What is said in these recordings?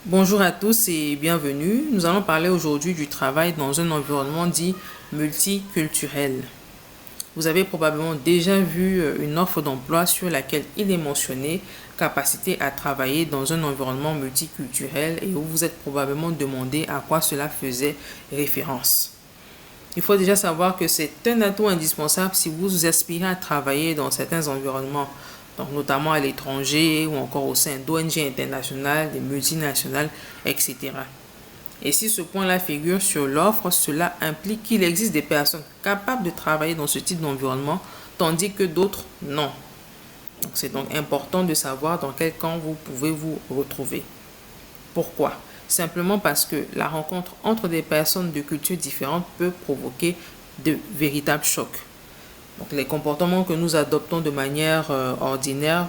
Bonjour à tous et bienvenue. Nous allons parler aujourd'hui du travail dans un environnement dit multiculturel. Vous avez probablement déjà vu une offre d'emploi sur laquelle il est mentionné capacité à travailler dans un environnement multiculturel et où vous êtes probablement demandé à quoi cela faisait référence. Il faut déjà savoir que c'est un atout indispensable si vous aspirez à travailler dans certains environnements, donc notamment à l'étranger ou encore au sein d'ONG internationales, des multinationales, etc. Et si ce point-là figure sur l'offre, cela implique qu'il existe des personnes capables de travailler dans ce type d'environnement, tandis que d'autres non. C'est donc important de savoir dans quel camp vous pouvez vous retrouver. Pourquoi ? Simplement parce que la rencontre entre des personnes de cultures différentes peut provoquer de véritables chocs. Donc, les comportements que nous adoptons de manière ordinaire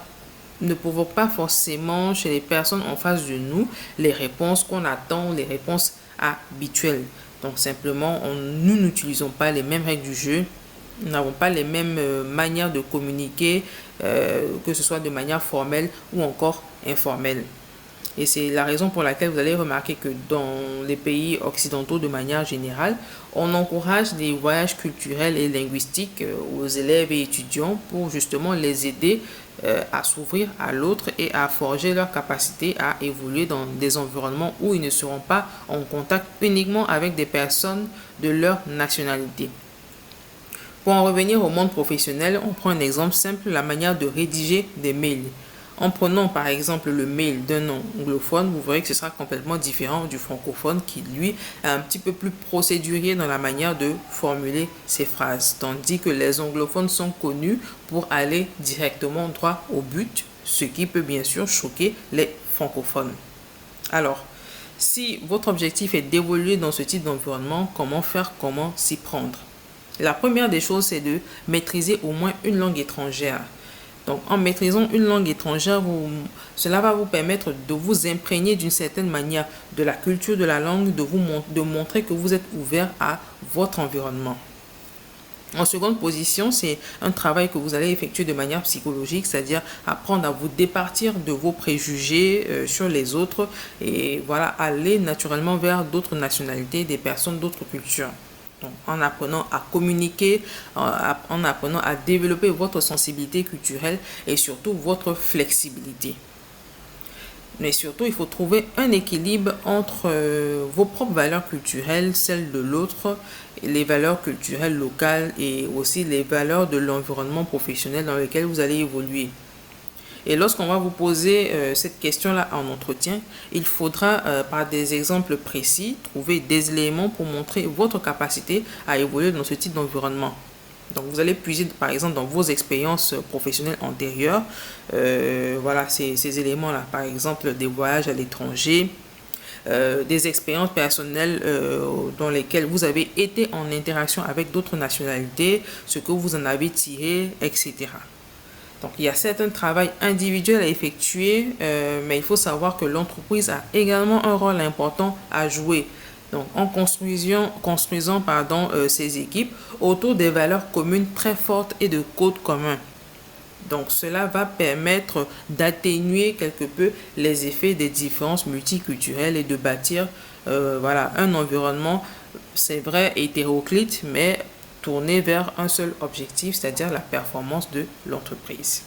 ne provoquent pas forcément chez les personnes en face de nous les réponses qu'on attend, les réponses habituelles. Donc simplement, nous n'utilisons pas les mêmes règles du jeu, nous n'avons pas les mêmes manières de communiquer, que ce soit de manière formelle ou encore informelle. Et c'est la raison pour laquelle vous allez remarquer que dans les pays occidentaux de manière générale, on encourage des voyages culturels et linguistiques aux élèves et étudiants pour justement les aider à s'ouvrir à l'autre et à forger leur capacité à évoluer dans des environnements où ils ne seront pas en contact uniquement avec des personnes de leur nationalité. Pour en revenir au monde professionnel, on prend un exemple simple, la manière de rédiger des mails. En prenant par exemple le mail d'un anglophone, vous verrez que ce sera complètement différent du francophone qui, lui, est un petit peu plus procédurier dans la manière de formuler ses phrases. Tandis que les anglophones sont connus pour aller directement droit au but, ce qui peut bien sûr choquer les francophones. Alors, si votre objectif est d'évoluer dans ce type d'environnement, comment faire, comment s'y prendre? La première des choses, c'est de maîtriser au moins une langue étrangère. Donc, en maîtrisant une langue étrangère, cela va vous permettre de vous imprégner d'une certaine manière de la culture de la langue, de montrer que vous êtes ouvert à votre environnement. En seconde position, c'est un travail que vous allez effectuer de manière psychologique, c'est-à-dire apprendre à vous départir de vos préjugés sur les autres et voilà, aller naturellement vers d'autres nationalités, des personnes d'autres cultures. Donc, en apprenant à communiquer, en apprenant à développer votre sensibilité culturelle et surtout votre flexibilité. Mais surtout, il faut trouver un équilibre entre vos propres valeurs culturelles, celles de l'autre, les valeurs culturelles locales et aussi les valeurs de l'environnement professionnel dans lequel vous allez évoluer. Et lorsqu'on va vous poser cette question-là en entretien, il faudra, par des exemples précis, trouver des éléments pour montrer votre capacité à évoluer dans ce type d'environnement. Donc, vous allez puiser, par exemple, dans vos expériences professionnelles antérieures, voilà, ces éléments-là. Par exemple, des voyages à l'étranger, des expériences personnelles dans lesquelles vous avez été en interaction avec d'autres nationalités, ce que vous en avez tiré, etc. Donc, il y a certain travail individuel à effectuer, mais il faut savoir que l'entreprise a également un rôle important à jouer. Donc, en construisant ces équipes autour des valeurs communes très fortes et de codes communs. Donc, cela va permettre d'atténuer quelque peu les effets des différences multiculturelles et de bâtir un environnement, c'est vrai, hétéroclite, mais tourné vers un seul objectif, c'est-à-dire la performance de l'entreprise.